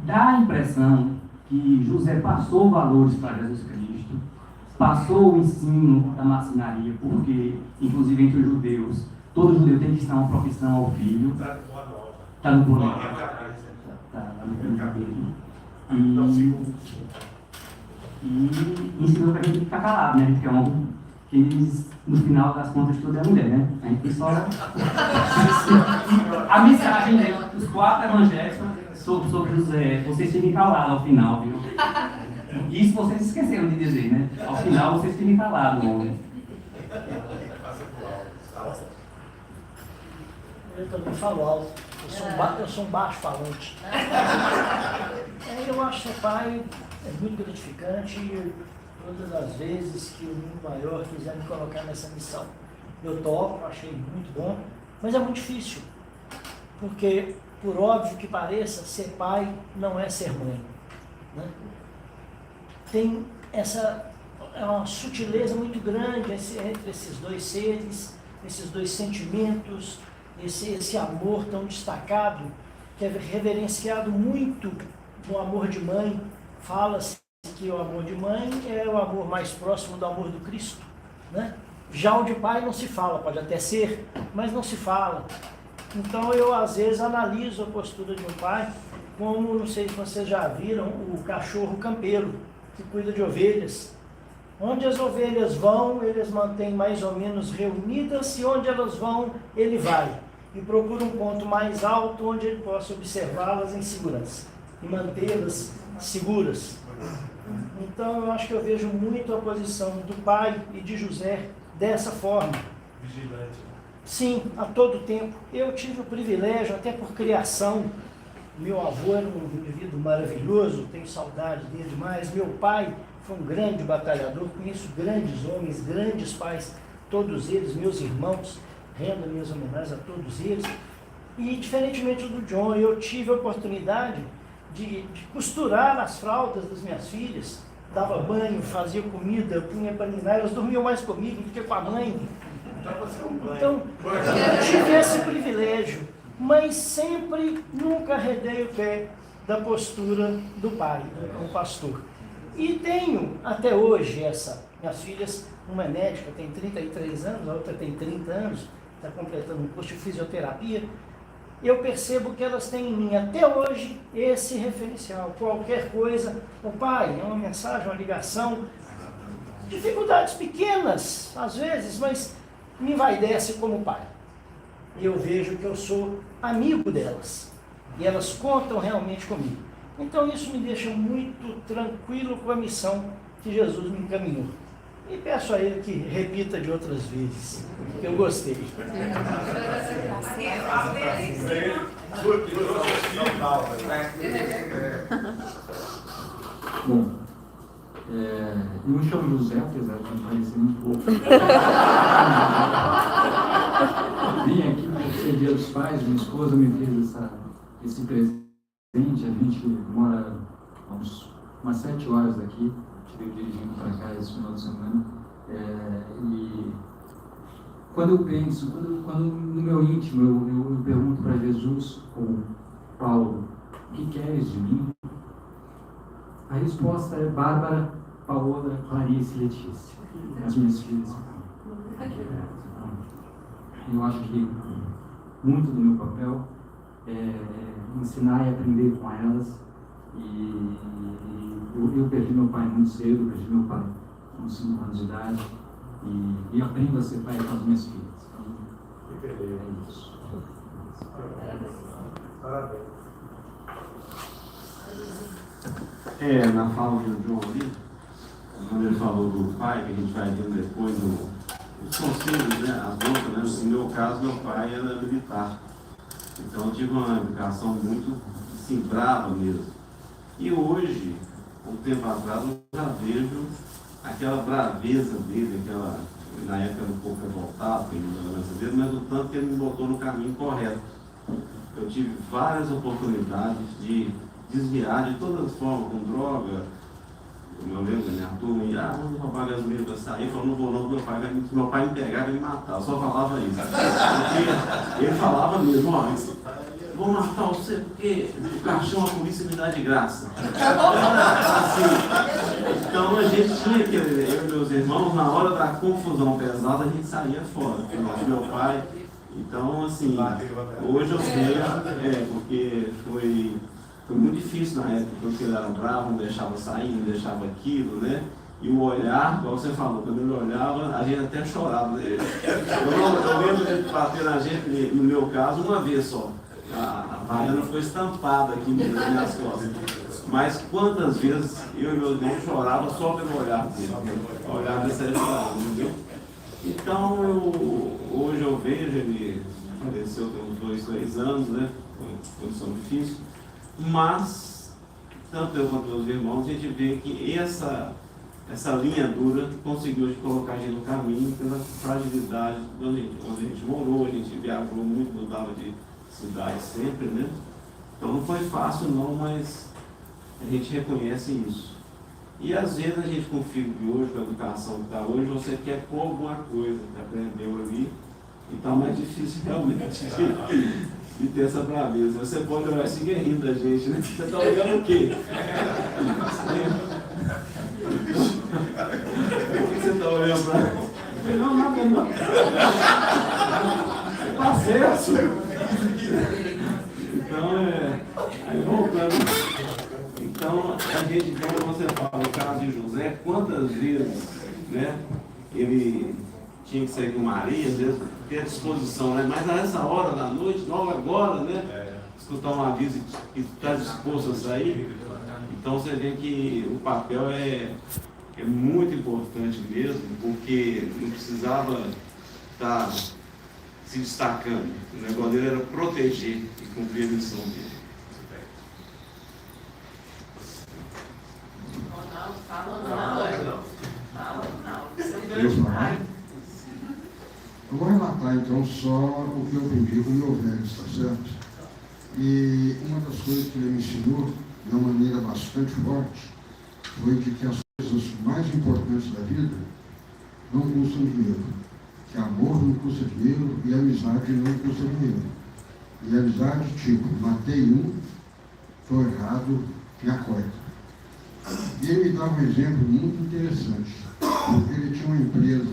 dá a impressão que José passou valores para Jesus Cristo, passou o ensino da marcenaria, porque, inclusive entre os judeus, todo judeu tem que ensinar uma profissão ao filho. Está no Boa Nova. Está no livro. E ensinou para a gente ficar calado, né? Porque no final das contas tudo é mulher, né? A gente só. A mensagem, né? Os 4 evangelhos sobre José, vocês fiquem calados ao final, viu? Isso vocês esqueceram de dizer, né? Ao final vocês fiquem calados, homem. Eu também falo alto, eu sou um baixo falante. Eu acho que o pai é muito gratificante e todas as vezes que o mundo maior quiser me colocar nessa missão, eu topo, achei muito bom, mas é muito difícil, porque, por óbvio que pareça, ser pai não é ser mãe, né? Tem uma sutileza muito grande entre esses dois seres, esses dois sentimentos, esse amor tão destacado, que é reverenciado muito no amor de mãe. Fala-se que o amor de mãe é o amor mais próximo do amor do Cristo, né? Já o de pai não se fala, pode até ser, mas não se fala. Então eu às vezes analiso a postura de um pai, como, não sei se vocês já viram, o cachorro campeiro, que cuida de ovelhas. Onde as ovelhas vão, eles mantêm mais ou menos reunidas, e onde elas vão, ele vai. E procura um ponto mais alto onde ele possa observá-las em segurança e mantê-las seguras. Então eu acho que eu vejo muito a posição do pai e de José dessa forma. Vigilante. Sim, a todo tempo. Eu tive o privilégio, até por criação, meu avô era um indivíduo maravilhoso, tenho saudade dele demais. Meu pai foi um grande batalhador, conheço grandes homens, grandes pais, todos eles, meus irmãos, rendo minhas homenagens a todos eles. E, diferentemente do John, eu tive a oportunidade de costurar as fraldas das minhas filhas, dava banho, fazia comida, punha para ninar, elas dormiam mais comigo do que com a mãe. Então, eu tive esse privilégio, mas sempre, nunca arredei o pé da postura do pai, como pastor. E tenho, até hoje, minhas filhas, uma é médica, tem 33 anos, a outra tem 30 anos, está completando um curso de fisioterapia. Eu percebo que elas têm em mim, até hoje, esse referencial. Qualquer coisa, o pai, é uma mensagem, uma ligação, dificuldades pequenas, às vezes, mas me envaidece como pai. Eu vejo que eu sou amigo delas, e elas contam realmente comigo. Então isso me deixa muito tranquilo com a missão que Jesus me encaminhou. E peço a Ele que repita de outras vezes, que eu gostei. Bom, eu me chamo José, apesar de me parecer muito pouco. Vim aqui para ser Dia dos Pais, minha esposa me fez esse presente. A gente mora umas 7 horas daqui, estive dirigindo para cá esse final de semana. E quando eu penso, quando no meu íntimo eu pergunto para Jesus, como Paulo, o que queres de mim? A resposta é Bárbara, Paola, Clarice e Letícia, as minhas filhas. Eu acho que muito do meu papel é ensinar e aprender com elas. E eu perdi meu pai muito cedo, perdi meu pai com 5 anos de idade, e aprendo a ser pai com as minhas filhas. Então, é isso. Parabéns. Na fala do João ali, quando ele falou do pai, que a gente vai vendo depois, os conselhos, né, as lutas, né? No meu caso, meu pai era militar. Então eu tive uma educação muito, assim, brava mesmo. E hoje, um tempo atrás, eu já vejo aquela braveza dele, na época era um pouco revoltado, mas o tanto que ele me botou no caminho correto. Eu tive várias oportunidades de desviar de todas as formas, com droga. Eu lembro, né, a turma ia, vamos roubar gasolina para sair. Eu falei, não vou não, meu pai me pegar e me matar. Eu só falava isso. Porque ele falava mesmo, ó, vou matar você porque o caixão a polícia me dá de graça. Assim, então a gente tinha que, eu e meus irmãos, na hora da confusão pesada, a gente saía fora. Meu pai. Então, assim, hoje eu sei, porque foi muito difícil na época, porque ele era bravo, não deixava sair, não deixava aquilo, né? E o olhar, como você falou, quando ele olhava, a gente até chorava. Eu lembro dele bater na gente, no meu caso, uma vez só. A baiana foi estampada aqui nas minhas costas. Mas quantas vezes eu e meu irmão chorava só pelo olhar dele. O olhar desse aí chorava, entendeu? Então, hoje eu vejo, ele faleceu tem uns 2, 3 anos, né? Foi uma condição difícil. Mas, tanto eu quanto meus irmãos, a gente vê que essa linha dura conseguiu colocar a gente no caminho pela fragilidade onde a gente morou, a gente viajou muito, mudava de cidade sempre, né? Então não foi fácil não, mas a gente reconhece isso. E às vezes a gente com o filho de hoje, com a educação que está hoje, você quer pôr alguma coisa que aprendeu ali, e está mais difícil realmente de ter essa braveza. Você pode olhar assim rindo da gente, né? Você está olhando o quê? O que você está olhando para mim? Não, nada não. Está certo. Então, aí voltando. Então, a gente, como você fala, o caso de José, quantas vezes, né, ele tinha que sair com Maria, às vezes ter disposição, né? Mas a essa hora da noite, logo agora, né, escutar um aviso que está disposto a sair. Então, você vê que o papel é muito importante mesmo, porque não precisava estar se destacando. O negócio dele era proteger e cumprir a missão dele. Eu vou relatar então só o que eu aprendi com o meu velho, está certo? E uma das coisas que ele me ensinou, de uma maneira bastante forte, foi de que as coisas mais importantes da vida não custam dinheiro. Que amor não custa dinheiro e amizade não custa dinheiro. E amizade, tipo, matei um, estou errado, me acorda. E ele me dava um exemplo muito interessante, porque ele tinha uma empresa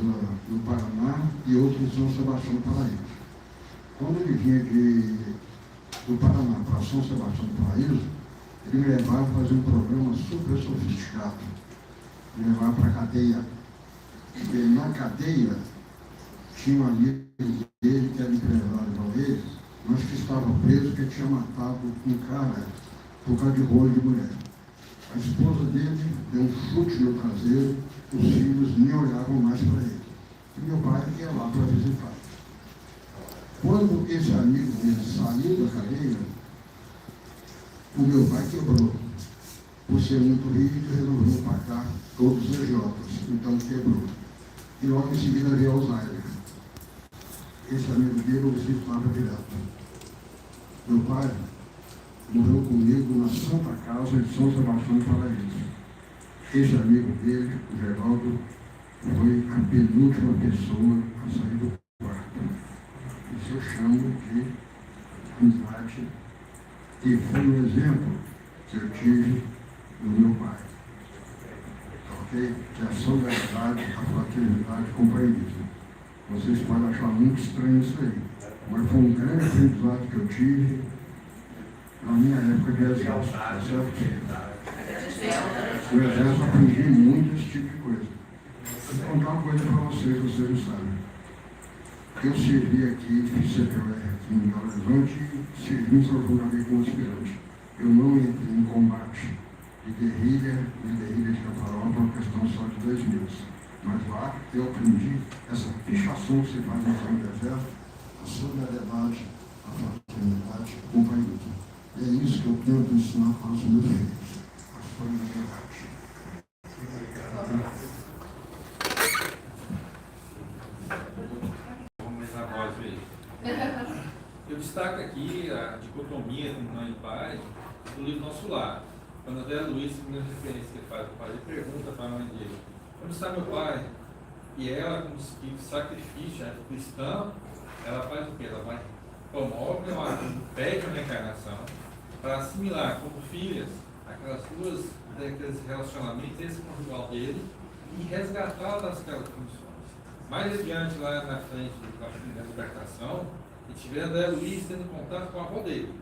no Paraná e outra em São Sebastião do Paraíso. Quando ele vinha do Paraná para São Sebastião do Paraíso, ele me levava a fazer um programa super sofisticado. Me levava para a cadeia. E na cadeia tinha um amigo dele que era empresário igual ele, mas que estava preso porque tinha matado um cara por causa de rolo de mulher. A esposa dele deu um chute no traseiro, os filhos nem olhavam mais para ele. E meu pai ia lá para visitar. Quando esse amigo dele saiu da cadeia, o meu pai quebrou. Por ser muito rico, resolveu pagar todos os agiotas, então quebrou. E logo em seguida veio Alzheimer. Esse amigo dele eu visitava direto. Meu pai morreu comigo na Santa Casa de São Sebastião do Paraíso. Esse amigo dele, o Geraldo, foi a penúltima pessoa a sair do quarto. Isso eu chamo de amizade. E foi um exemplo que eu tive do meu pai. Ok? Que é a solidariedade, a fraternidade, o companheirismo. Vocês podem achar muito estranho isso aí, mas foi um grande aprendizado que eu tive na minha época de exército, tá certo? No exército eu aprendi muito esse tipo de coisa. Vou contar uma coisa para vocês não sabem. Eu servi aqui, fiz CPR aqui em Belo Horizonte e servi em São João da Veiga como aspirante. eu não entrei em combate de guerrilha, nem guerrilha de Cafarofa, uma questão só de 2 meses. Mas lá eu aprendi essa fichação que se faz no deserto, a solidariedade, a fraternidade, a companhia. E é isso que eu tento ensinar para os meus filhos, a solidariedade. Vamos a voz mesmo. Eu destaco aqui a dicotomia entre mãe e pai do livro Nosso Lar. Quando André Luiz, a primeira referência que ele faz para o pai, ele pergunta para a mãe dele: onde está meu pai? E ela, como espírito de sacrifício cristã, ela faz o quê? Ela vai, promove pede uma encarnação para assimilar como filhas aqueles relacionamentos, esse conjugal dele, e resgatá-la daquelas condições. Mais adiante, lá na frente da libertação, a gente vê André Luiz tendo contato com a avó dele,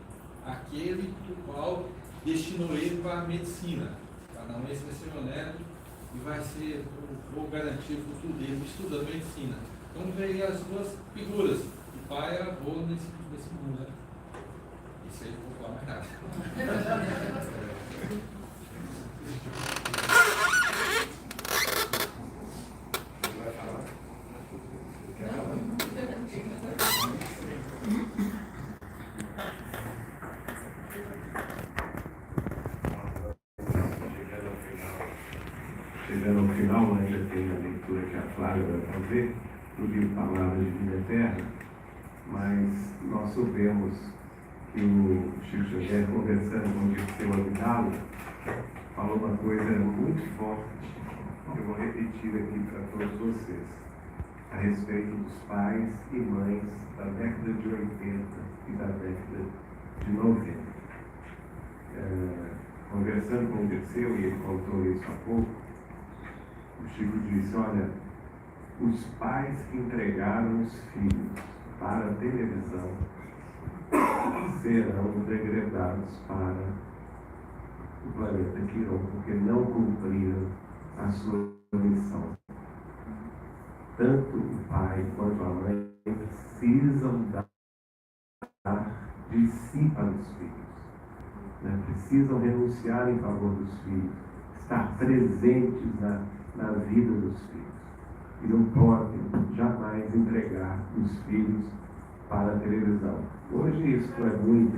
aquele do qual destinou ele para a medicina. Não, esse vai ser meu neto e vai ser, vou garantir o futuro dele estudando medicina. Então veio as duas figuras, o pai e a avó nesse mundo. Né? Isso aí não vou falar mais nada. Chegando ao final, ainda tem a leitura que a Flávia vai fazer, do livro Palavras de Vida Eterna, mas nós soubemos que o Chico Xavier, conversando com o Dirceu Abdala, falou uma coisa muito forte, que eu vou repetir aqui para todos vocês, a respeito dos pais e mães da década de 80 e da década de 90. Conversando com o Dirceu, e ele contou isso há pouco, o Chico disse: olha, os pais que entregaram os filhos para a televisão serão degradados para o planeta Quiron, porque não cumpriram a sua missão. Tanto o pai quanto a mãe precisam dar de si para os filhos, né? Precisam renunciar em favor dos filhos, estar presentes na vida dos filhos. E não podem jamais entregar os filhos para a televisão. Hoje isso é muito.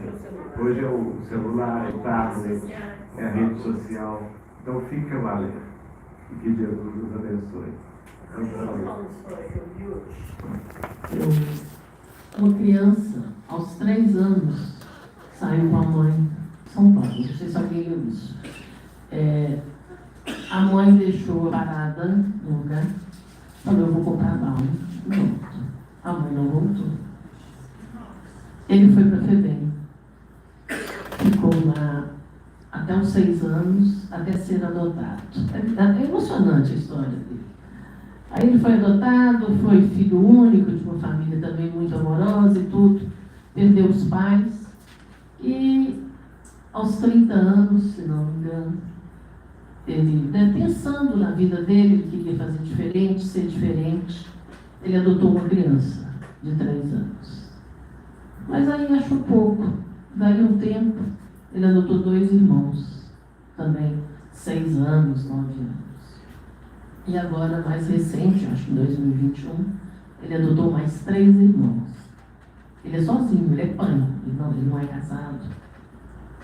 Hoje é o celular, é o tablet, é a rede social. Então fica valendo. E que Jesus nos abençoe. Uma criança, aos 3 anos, saiu com a mãe de São Paulo. Não sei se alguém viu isso. A mãe deixou parada no lugar, falou: eu vou comprar balde. Pronto. A mãe não voltou. Ele foi para a FEBEM. Ficou lá até os 6 anos, até ser adotado. É emocionante a história dele. Aí ele foi adotado, foi filho único de uma família também muito amorosa e tudo. Perdeu os pais. E aos 30 anos, se não me engano, ele, pensando na vida dele, ele queria fazer diferente, ser diferente, ele adotou uma criança de 3 anos. Mas aí achou pouco. Daí um tempo, ele adotou 2 irmãos, também 6 anos, 9 anos. E agora, mais recente, acho que em 2021, ele adotou mais 3 irmãos. Ele é sozinho, ele é pai, ele não é casado.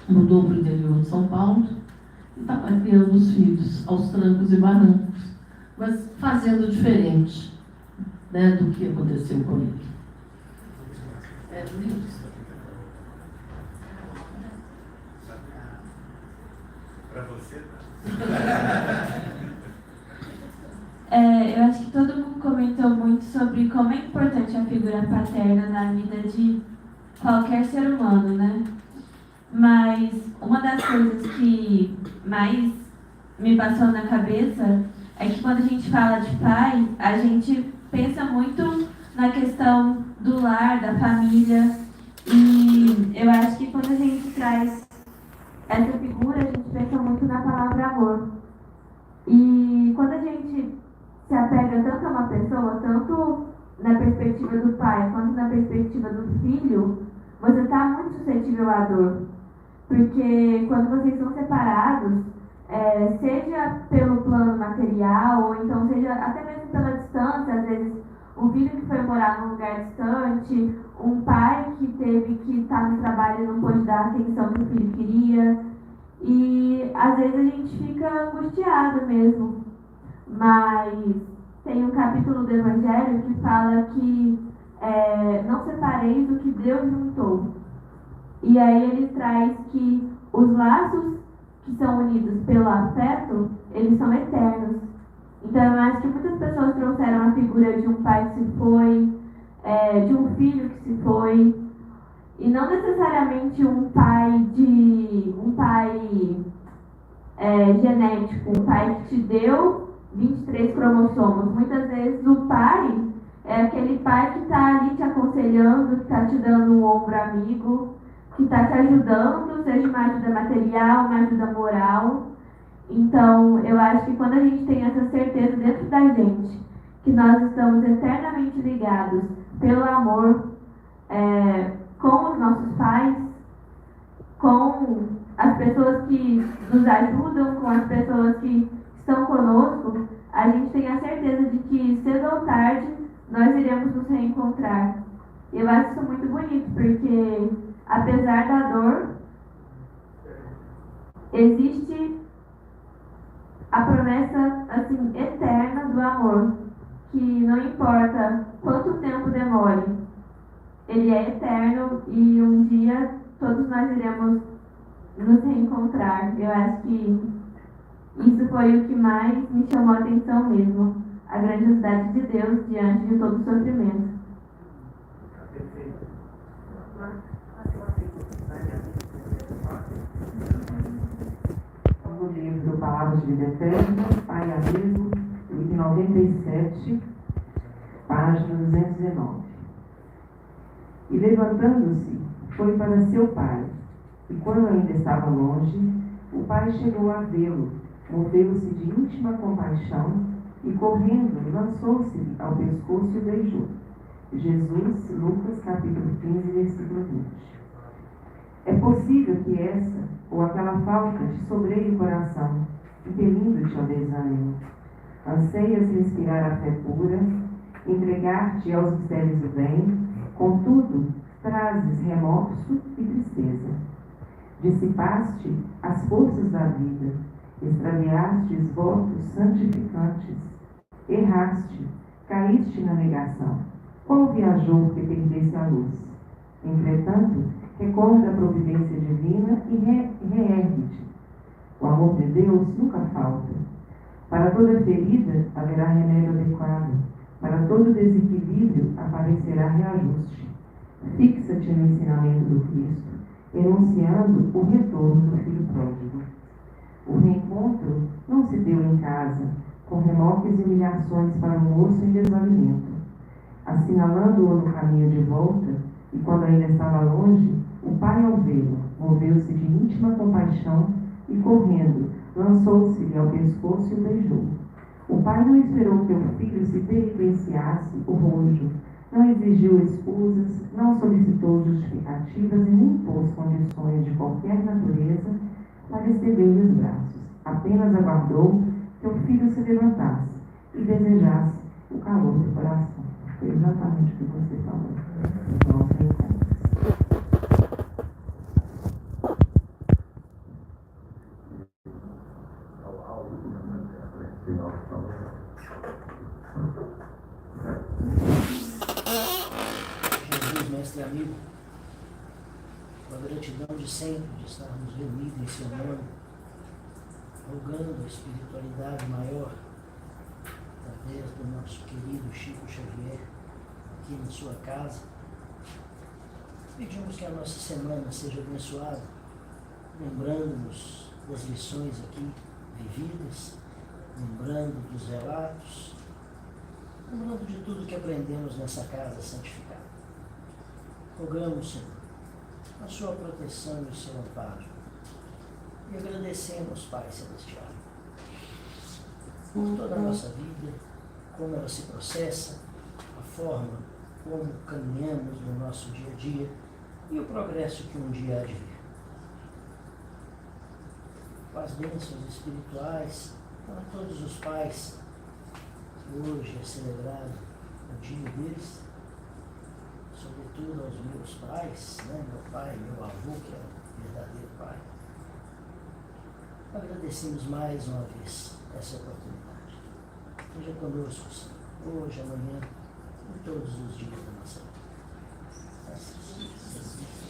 Mudou para o interior de São Paulo e está criando os filhos aos trancos e barrancos, mas fazendo diferente, né, do que aconteceu com ele. Para você, eu acho que todo mundo comentou muito sobre como é importante a figura paterna na vida de qualquer ser humano, né? Mas uma das coisas que mais me passou na cabeça é que quando a gente fala de pai, a gente pensa muito na questão do lar, da família, e eu acho que quando a gente traz essa figura, a gente pensa muito na palavra amor. E quando a gente se apega tanto a uma pessoa, tanto na perspectiva do pai quanto na perspectiva do filho, você está muito suscetível à dor. Porque quando vocês são separados, seja pelo plano material, ou então seja até mesmo pela distância, às vezes um filho que foi morar num lugar distante, um pai que teve que estar no trabalho e não pôde dar a atenção que o filho queria, e às vezes a gente fica angustiado mesmo. Mas tem um capítulo do Evangelho que fala que não separeis o que Deus juntou. E aí ele traz que os laços que são unidos pelo afeto, eles são eternos. Então eu acho que muitas pessoas trouxeram a figura de um pai que se foi, de um filho que se foi, e não necessariamente um pai genético, um pai que te deu 23 cromossomos. Muitas vezes o pai é aquele pai que está ali te aconselhando, que está te dando um ombro amigo, que está te ajudando, seja uma ajuda material, uma ajuda moral. Então, eu acho que quando a gente tem essa certeza dentro da gente, que nós estamos eternamente ligados pelo amor com os nossos pais, com as pessoas que nos ajudam, com as pessoas que estão conosco, a gente tem a certeza de que cedo ou tarde nós iremos nos reencontrar. Eu acho isso muito bonito, porque apesar da dor, existe a promessa assim, eterna do amor, que não importa quanto tempo demore, ele é eterno e um dia todos nós iremos nos reencontrar. Eu acho que isso foi o que mais me chamou a atenção mesmo, a grandiosidade de Deus diante de todo o sofrimento. O livro Palavras de Vida Eterna, Pai Amigo, item 97, página 219. E levantando-se, foi para seu pai, e quando ainda estava longe, o pai chegou a vê-lo, moveu-se de íntima compaixão, e correndo, lançou-se ao pescoço e beijou. Jesus, Lucas, capítulo 15, versículo 20. É possível que essa ou aquela falta te sobreie o coração, impelindo-te ao desânimo. Anseias respirar a fé pura, entregar-te aos mistérios do bem, contudo, trazes remorso e tristeza. Dissipaste as forças da vida, extraviaste os votos santificantes, erraste, caíste na negação. Qual viajou que perdesse a luz? Entretanto, recorda a providência divina e reergue-te. O amor de Deus nunca falta. Para toda ferida haverá remédio adequado. Para todo desequilíbrio aparecerá reajuste. Fixa-te no ensinamento do Cristo, enunciando o retorno do Filho pródigo. O reencontro não se deu em casa, com remorques e humilhações para um moço em desalimento. Assinalando-o no caminho de volta, e quando ainda estava longe, o pai ao vê-lo, moveu-se de íntima compaixão e, correndo, lançou-se-lhe ao pescoço e o beijou. O pai não esperou que o filho se penitenciasse o rojo, não exigiu escusas, não solicitou justificativas e nem impôs condições de qualquer natureza para estender-lhe os braços. Apenas aguardou que o filho se levantasse e desejasse o calor do coração. Foi exatamente o que você falou. Nosso encontro. Jesus, mestre e amigo, com a gratidão de sempre de estarmos reunidos em seu nome, rogando a espiritualidade maior através do nosso querido Chico Xavier, aqui na sua casa. Pedimos que a nossa semana seja abençoada, lembrando-nos das lições aqui vividas, lembrando dos relatos, lembrando de tudo que aprendemos nessa casa santificada. Rogamos, Senhor, a sua proteção e o seu amparo. E agradecemos, Pai Celestial, por toda a nossa vida, como ela se processa, a forma como caminhamos no nosso dia a dia e o progresso que um dia há de vir. com as bênçãos espirituais, para todos os pais, que hoje é celebrado o dia deles, sobretudo aos meus pais, né? Meu pai, meu avô, que é o verdadeiro pai. Agradecemos mais uma vez essa oportunidade. Esteja conosco, Senhor, hoje, amanhã e todos os dias da nossa vida. Graças a Deus.